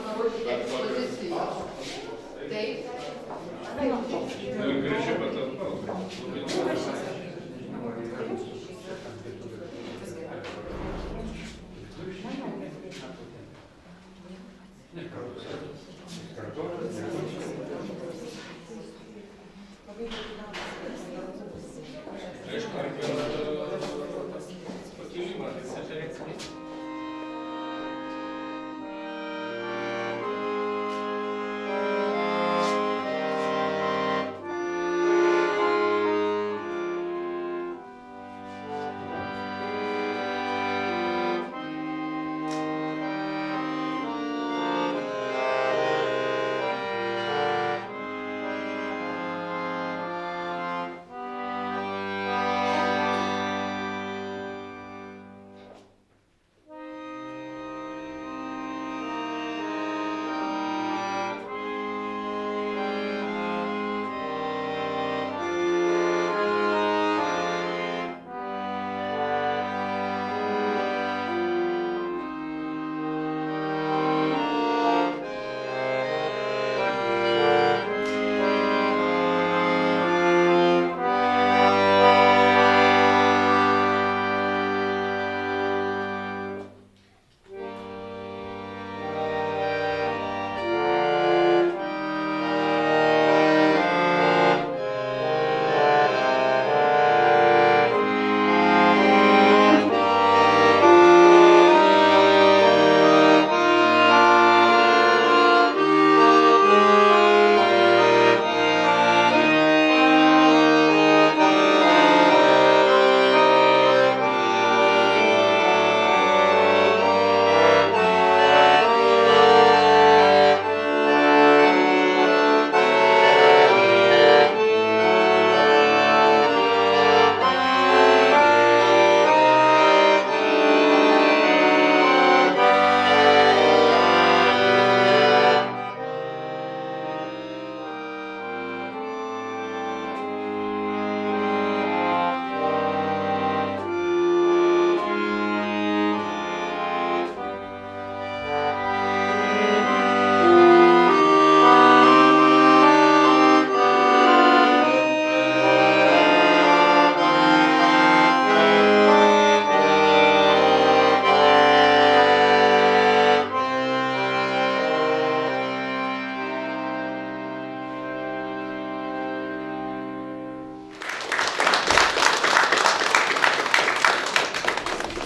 parodyti ekspozicijos. Taip. Graži patalpa.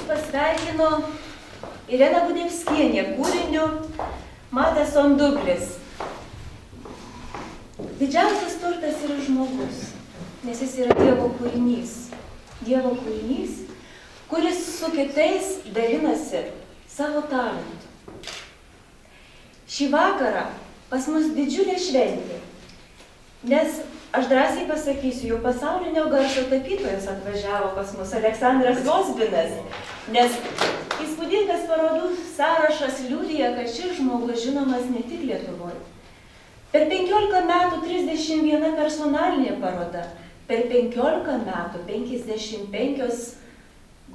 Pasveikino Irena Budevskienė kūriniu Matęs Onduglis. Didžiausias turtas yra žmogus, nes jis yra Dievo kūrinys. Dievo kūrinys, kuris su kitais dalinasi savo talentu. Šį vakarą pas mus didžiulė šventė, nes aš drąsiai pasakysiu, jau pasaulinio garso tapytojas atvažiavo pas mus, Aleksandras Vozbinas, nes įspūdingas parodų sąrašas liudija, kad šis žmogus žinomas ne tik Lietuvoje. Per 15 metų 31 personalinė paroda, per 15 metų 55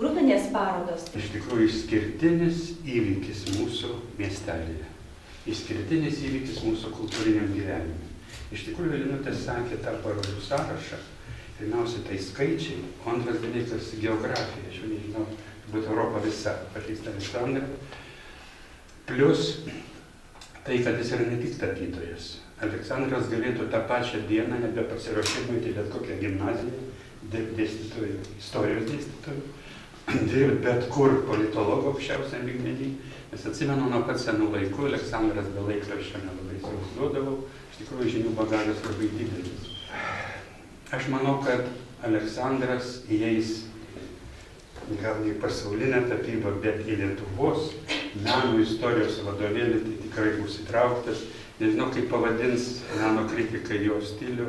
grupinės parodos. Iš tikrųjų išskirtinis įvykis mūsų miestelėje, išskirtinis įvykis mūsų kultūriniam gyvenime. Iš tikrųjų, Linutė sakė tą parodų sąrašą, pirmiausia, tai skaičiai, o antras dalykas geografija, aš jau nežinau, turbūt Europa visa pažįsta Aleksandrą, plus tai, kad jis yra ne tik tapytojas. Aleksandras galėtų tą pačią dieną nebepasiruošimą į bet kokią gimnaziją, dėstytojų, istorijos dėstytojų, dirbti bet kur politologo aukščiausiam lygmenį, nes atsimenu nuo pat senų laikų, Aleksandras be laikraščio nelabai įsivaizduodavau, iš tikrųjų žinių bagažas labai didelis. Aš manau, kad Aleksandras įeis gal į pasaulinę tapybą, bet į Lietuvos meno istorijos vadovėlį tai tikrai bus įtrauktas. Nežinau, kaip pavadins meno kritikai jo stilių,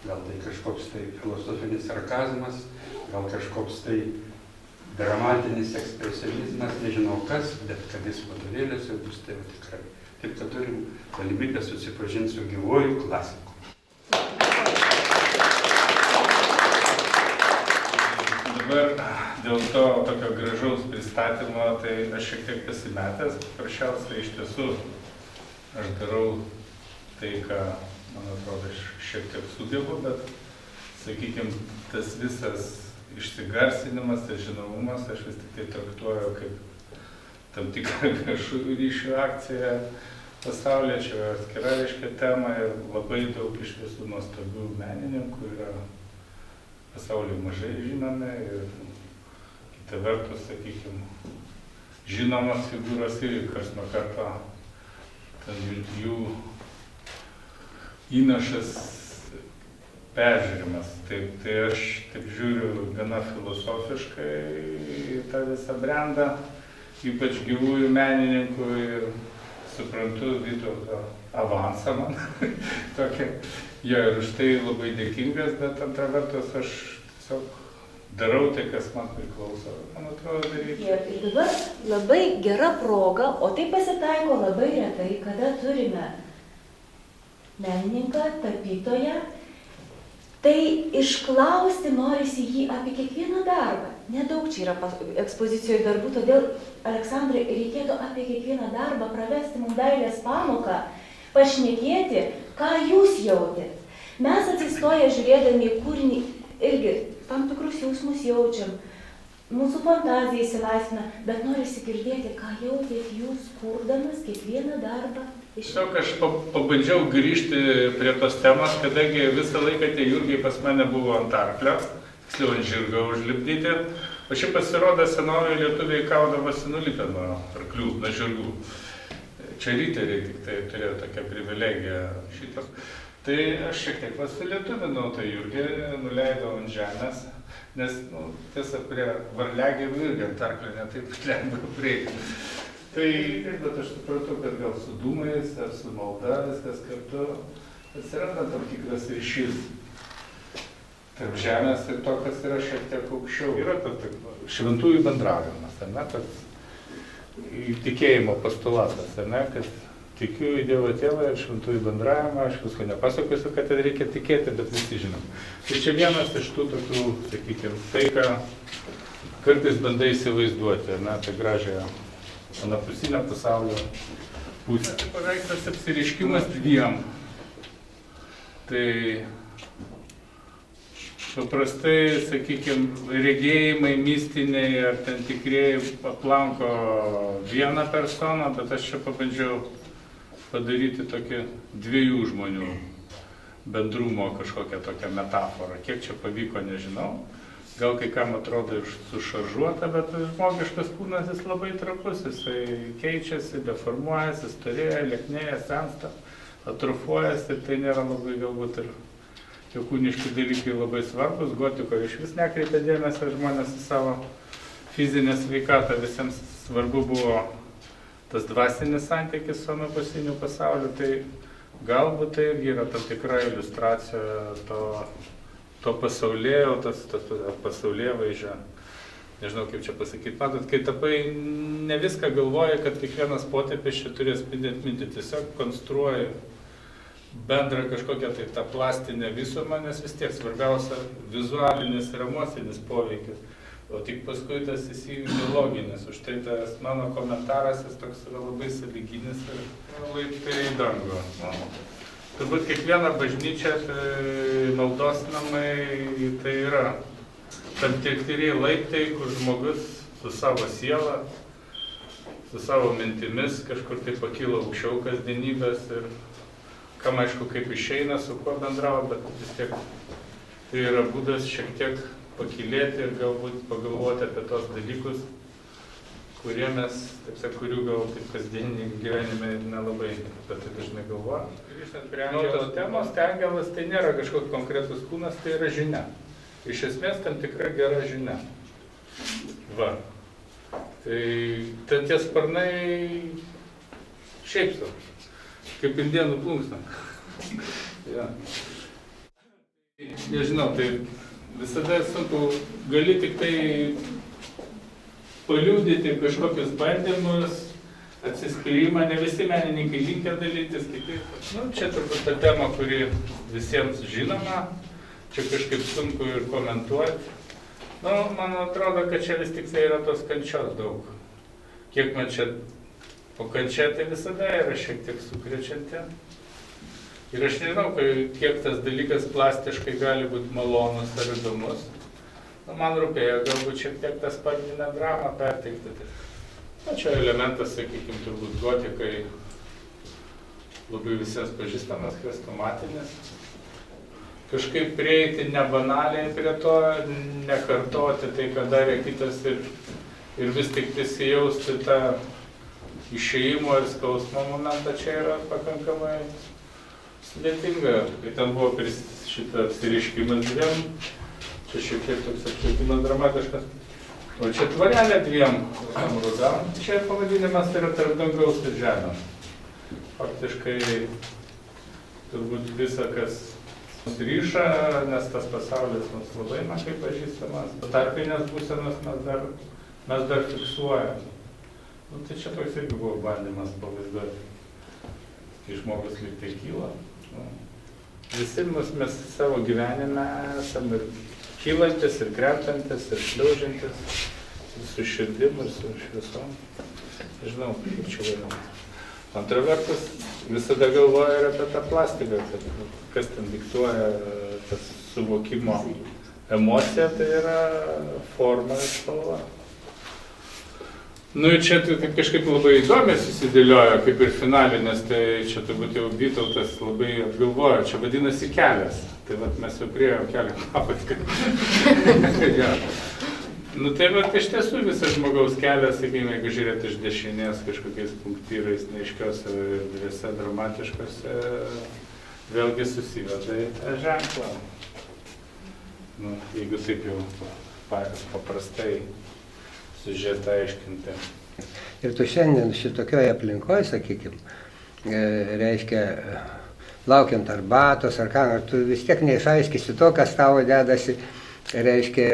gal tai kažkoks tai filosofinis sarkazmas, gal kažkoks tai dramatinis ekspresionizmas, nežinau kas, bet kad jis vadovėliuose bus, tai tikrai. Taip, kad turim galimybę susipažinti su gyvuoju klasiku. Dabar dėl to tokio gražaus pristatymo, tai aš šiek tiek pasimetęs, paprasčiausiai iš tiesų aš darau tai, ką, man atrodo, aš šiek tiek sugebu, bet, sakykime, tas visas išsigarsinimas ir žinomumas aš vis tik tai traktuoju kaip tam tikrą viešųjų ryšių akciją pasaulyje, čia atskira reiškia tema ir labai daug iš visų nuostabių menininkų yra pasaulyje mažai žinomi ir kita vertus, sakykime, žinomos figūros irgi kas nuo karto jų įnašas peržiūrimas. Tai aš taip žiūriu gana filosofiškai į tą visą brandą, ypač gyvųjų menininkų ir suprantu Vytauto avansą man. Tokia. Jo, ir už tai labai dėkingas, bet antra vertus aš tiesiog darau tai, kas man priklauso. Man atrodo daryti. Ir dabar labai gera proga, o tai pasitaiko labai retai, kada turime menininką, tapytoją, tai išklausti norisi jį apie kiekvieną darbą. Nedaug čia yra ekspozicijoje darbų, todėl, Aleksandrai, reikėtų apie kiekvieną darbą pravesti mums dailės pamoką, pašnekėti, ką jūs jautėt. Mes atsistoję žiūrėdami į kūrinį irgi tam tikrus jausmus jaučiam, mūsų fantazija įsilaisvina, bet norisi girdėti, ką jautėt jūs, kurdamas kiekvieną darbą. Tiesiog aš pabandžiau grįžti prie tos temos, kadangi visą laiką tie jurgiai pas mane buvo ant arklio, tiksliau ant žirgo užlipdyti, o šiaip pasirodo senovėje lietuviai kaudavosi nulipę nuo arklių, nuo žirgų. Čia riteriai tik tai turėjo tokią privilegiją šitas. Tai aš šiek tiek pasilietuvinau tą jurgį, nuleidau ant žemės, nes tiesa prie varliagyvių irgi ant arklio netaip lengva prieiti. Tai, bet aš supratau, kad gal su dūmais ar su malda viskas kartu atsiranda tam tikras ryšys tarp žemės ir to, kas yra šiek tiek aukščiau. Yra tas šventųjų bendravimas, ar ne, tas tikėjimo postulatas, ar ne, kad tikiu į Dievo Tėvą ir šventųjų bendravimą, aš visko nepasakosiu, kad ten reikia tikėti, bet visi žinom. Tai čia vienas iš tų tokių, sakykime, tai, ką kartais bandai įsivaizduoti, ar ne, tai gražiąją anapusinio pasaulio pusę. Tai paveikslas apsireiškimas dviem. Tai paprastai, sakykime, regėjimai mistiniai ar ten tikrieji aplanko vieną personą, bet aš čia pabandžiau padaryti tokį dviejų žmonių bendrumo kažkokią tokią metaforą. Kiek čia pavyko, nežinau. Gal kai kam atrodo sušaržuota, bet žmogiškas kūnas jis labai trapus, jisai keičiasi, deformuojasi, storėja, lieknėja, sensta, atrofuojasi ir tai nėra labai galbūt ir tie kūniški dalykai labai svarbus. Gotikoje iš vis nekreipia dėmesio žmonės į savo fizinę sveikatą, visiems svarbu buvo tas dvasinis santykis su anapusiniu pasauliu, tai galbūt tai irgi yra tam tikra iliustracija to pasaulėjo, tas pasaulėvaizdžio, nežinau kaip čia pasakyti. Matot, kai tapai ne viską galvoja, kad kiekvienas potėpis čia turės spindėti mintį, tiesiog konstruoji bendrą kažkokią tai tą plastinę visumą, nes vis tiek svarbiausia vizualinis ir emocinis poveikis, o tik paskui tas įsijungia loginis. Už tai tas mano komentaras jis toks yra labai sąlyginis ir laiptai į dangų. Turbūt kiekviena bažnyčia, tai maldos namai, tai yra tam tikri laiptai, kur žmogus su savo siela, su savo mintimis kažkur tai pakyla aukščiau kasdienybės ir kam aišku kaip išeina, su kuo bendravo, bet vis tiek tai yra būdas šiek tiek pakylėti ir galbūt pagalvoti apie tos dalykus, kurie mes, taip sakant, kurių gal kaip kasdienį gyvenime nelabai apie tai dažnai galvojam. Grįžtant prie tos temos, tai angelas tai nėra kažkoks konkretus kūnas, tai yra žinia. Iš esmės tam tikra gera žinia. Va. Tai ten tie sparnai šiaip sau, kaip indienų plunksna. Ja. Nežinau, tai visada sunku, gali tik tai paliudyti kažkokius bandymus, atsiskleimą, ne visi menininkai linkę dalytis, kiti. Čia turbūt ta tema, kuri visiems žinoma, čia kažkaip sunku ir komentuoti. Man atrodo, kad čia vis tik tai yra tos kančios daug. Kiek man čia O kančia tai visada yra šiek tiek sukrečianti. Ir aš nežinau, kiek tas dalykas plastiškai gali būti malonus ar įdomus. Nu, man rūpėjo galbūt šiek tiek tą spalvinę dramą perteikti. Na, čia elementas, sakykime, turbūt gotikai labai visiems pažįstamas, chrestomatinis. Kažkaip prieiti nebanaliai prie to, nekartoti tai, ką darė kitas ir vis tik įsijausti tą išėjimo ir skausmo momentą, čia yra pakankamai sudėtinga. Kai ten buvo šitą apsiriškimas dviem, čia šiek tiek toks apšvietimas dramatiškas. O čia tvarelė dviem rudam, čia pavadinimas yra tarp dangaus ir žemės. Faktiškai turbūt visa, kas mus ryša, nes tas pasaulis mums labai mažai pažįstamas. Tarpinės būsenas mes dar fiksuojam. Nu, tai čia toks irgi buvo bandymas pavaizduoti, kai žmogus lyg tai kyla. Nu, visi mes savo gyvenime esam ir kylantis, ir krentantis, ir šliaužiantis, ir su širdim, ir su šviesom. Žinau, kaip čia vadinasi. Antra vertus, visada galvoja ir apie tą plastiką, kad kas ten diktuoja tas suvokimo emocija, tai yra forma ir spalva. Nu ir čia tai kažkaip labai įdomiai susidėliojo, kaip ir finalinės, tai čia turbūt jau Vytautas labai apgalvojo, čia vadinasi kelias. Tai vat mes jau priėjom kelio pabaigą. Nu tai vat iš tiesų visas žmogaus kelias, sakykime, jeigu žiūrėti iš dešinės kažkokiais punktyrais, neaiškiose erdvėse, dramatiškose, vėlgi susiveda į tą ženklą. Nu, jeigu taip jau paprastai siužetą aiškinti. Ir tu šiandien šitokioje aplinkoje, sakykime, reiškia, laukiant arbatos ar ką, tu vis tiek neišaiškisi to, kas tavo dedasi, reiškia,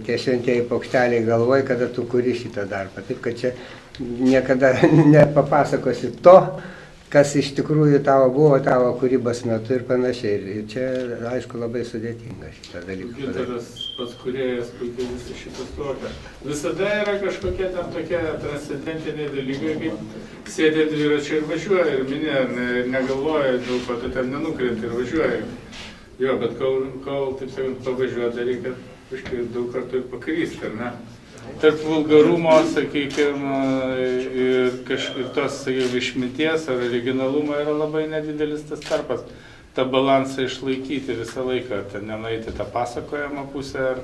tie šventieji paukšteliai galvoj, kada tu kuri šitą darbą. Taip, kad čia niekada nepapasakosi to, kas iš tikrųjų tavo buvo tavo kūrybos metu ir panašiai. Ir čia, aišku, labai sudėtinga šitą dalyką. Gintaras pats kūrėjas puikiai visą šitą suvokia. Visada yra kažkokie tam tokie transcendentiniai dalykai, kaip sėdė dviračiai ir važiuoja, ir minė negalvoja, dėl ko tu ten nenukrenti ir važiuoja. Jo, bet kol taip sakant, pavažiuoja, tai reikia kažkaip daug kartų ir pakrysti, ar ne? Tarp vulgarumo, sakykime, ir tos, sakykime, išminties ar originalumo yra labai nedidelis tas tarpas. Ta balansą išlaikyti visą laiką, ten nenueiti tą pasakojamą pusę, ar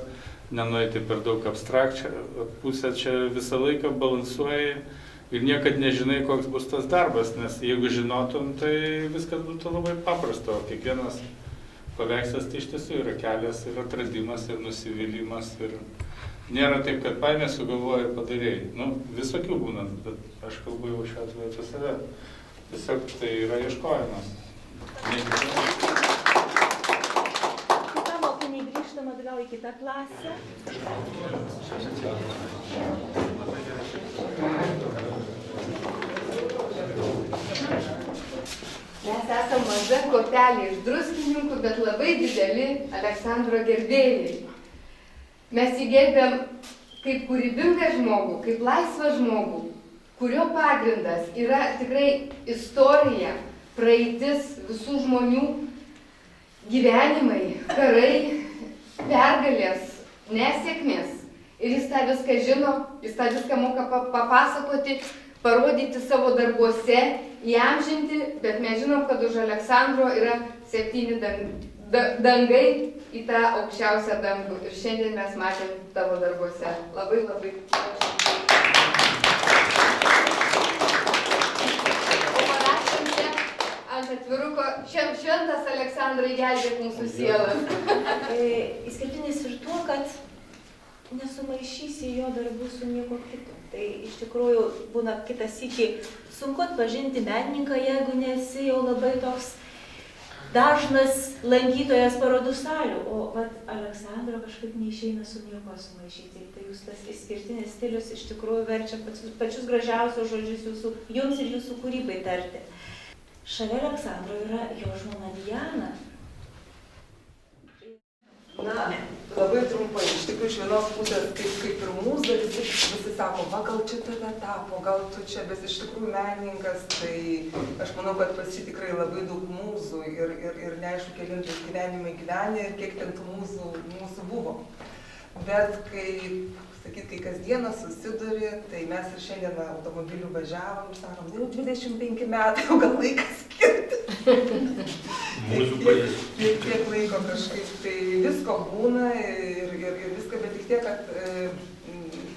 nenueiti per daug abstrakčią pusę, čia visą laiką balansuoji ir niekad nežinai, koks bus tas darbas, nes jeigu žinotum, tai viskas būtų labai paprasto, kiekvienas paveikslas tai iš tiesų yra kelias, ir atradimas, ir nusivylimas, ir nėra taip, kad paėmė, sugalvoja ir padarėjai. Nu, visokių būna, bet aš kalbu jau šiuo atveju apie save. Tiesiog tai yra ieškojimas. Kita mokiniai grįžtam atgal į kitą klasę. Mes esame maža kuopelė iš Druskininkų, bet labai dideli Aleksandro gerbėjai. Mes jį gerbiam kaip kūrybingą žmogų, kaip laisvą žmogų, kurio pagrindas yra tikrai istorija, praeitis, visų žmonių gyvenimai, karai, pergalės, nesėkmės. Ir jis tą viską žino, jis tą viską moka papasakoti, parodyti savo darbuose, įamžinti, bet mes žinom, kad už Aleksandro yra 7 dangai į tą aukščiausią dangų. Ir šiandien mes matėm tavo darbuose. Labai, labai ačiū. O parašėm čia ant atviruko, šventas Aleksandrai, gelbėk mūsų sielą. Išskirtinis ir tuo, kad nesumaišysi jo darbų su nieko kitu. Tai iš tikrųjų būna kitą sykį sunku atpažinti menininką, jeigu nesi jau labai toks dažnas lankytojas parodų salių. O vat Aleksandro kažkaip neišeina su nieko sumaišyti. Tai jūs tas išskirtinis stilius iš tikrųjų verčia pačius gražiausius žodžius jums ir jūsų kūrybai tarti. Šalia Aleksandro yra jo žmona Diana. Na, Labai trumpai, iš tikrųjų iš vienos pusės, kaip ir mūsų, visi sako, va gal čia tave tapo, gal tu čia, bet iš tikrųjų menininkas, tai aš manau, kad pas jį tikrai labai daug mūsų ir neaišku, kelintus gyvenimai gyvenė ir kiek ten tų mūsų buvo. Bet kai kasdieną susiduri, tai mes ir šiandien automobiliu važiavom ir sakom, jau 25 metai, jau gal laikas skirti. Tiek laiko kažkaip, tai visko būna ir viską, bet tik tiek, kad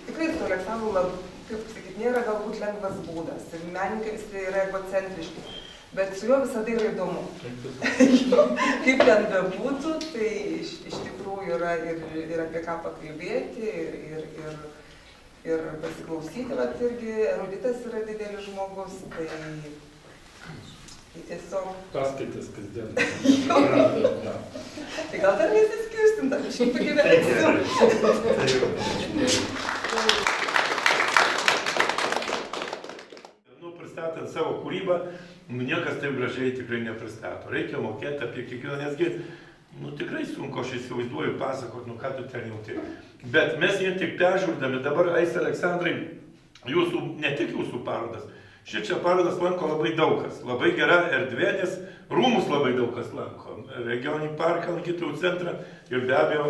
tikrai su Aleksandru, kaip sakyt, nėra galbūt lengvas būdas. Menininkai visi yra egocentriški, bet su juo visada yra įdomu. Kaip ten bebūtų, tai iš tikrųjų yra ir apie ką pakalbėti, ir pasiklausyti, bet irgi eruditas yra didelis žmogus, tai tiesiog... Paskaitas kasdien. Tai gal dar nesiskirstim, dar kažkaip pagyvensim. Pristatant savo kūrybą, niekas taip gražiai tikrai nepristato. Reikia mokėti apie kiekvieną, nesgi, tikrai sunku, aš įsivaizduoju pasakot, ką tu ten jauti. Bet mes vien tik peržiūrdami, dabar Aiste Aleksandrai, ne tik jūsų parodas, šičia parodas lanko labai daug kas. Labai gera erdvė, nes rūmus labai daug kas lanko. Regioninį parką, lankytojų centrą ir be abejo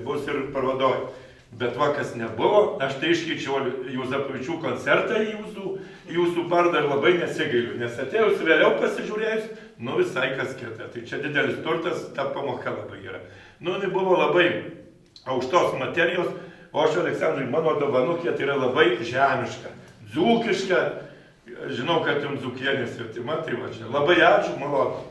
bus ir parodoj. Bet va, kas nebuvo, aš tai iškeičiau Juozapavičių koncertą į jūsų parodą ir labai nesigailiu, nes atėjus vėliau pasižiūrėjus, visai kas kita. Tai čia didelis turtas, ta pamoka labai gera. Tai buvo labai aukštos materijos, o aš Aleksandrui, mano dovanukė, tai yra labai žemiška, dzūkiška. Žinau, kad jums Dzūkija nesvetima, tai va čia. Labai ačiū, malonu.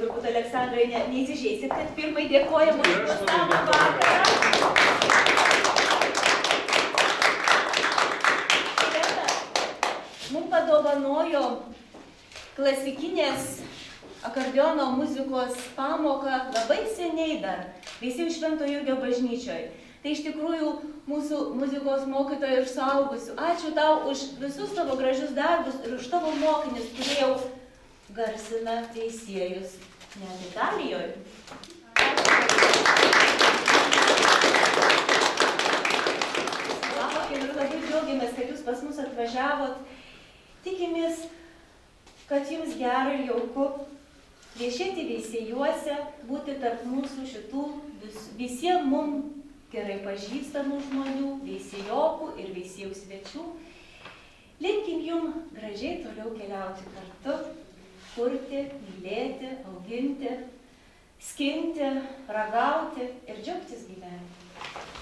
Turbūt Aleksandrai neįsižeisit, kad pirmai dėkoja mūsų nuostabų vakarą. Mums padovanojo klasikinės akordeono muzikos pamoką labai seniai dar, Veisiejų Švento Jurgio bažnyčioje. Tai iš tikrųjų mūsų muzikos mokytojų ir suaugusių. Ačiū tau už visus tavo gražius darbus ir už tavo mokinius, kurie jau garsina Veisiejus net Italijoje. Ir labai džiaugiamės, kad jūs pas mus atvažiavot. Tikimės, kad jums gera ir jauku viešėti Veisiejuose, būti tarp mūsų šitų visiems mums gerai pažįstamų žmonių, veisiejokų ir veisiejų svečių. Linkim jum gražiai toliau keliauti kartu, kurti, mylėti, auginti, skinti, ragauti ir džiaugtis gyvenimu.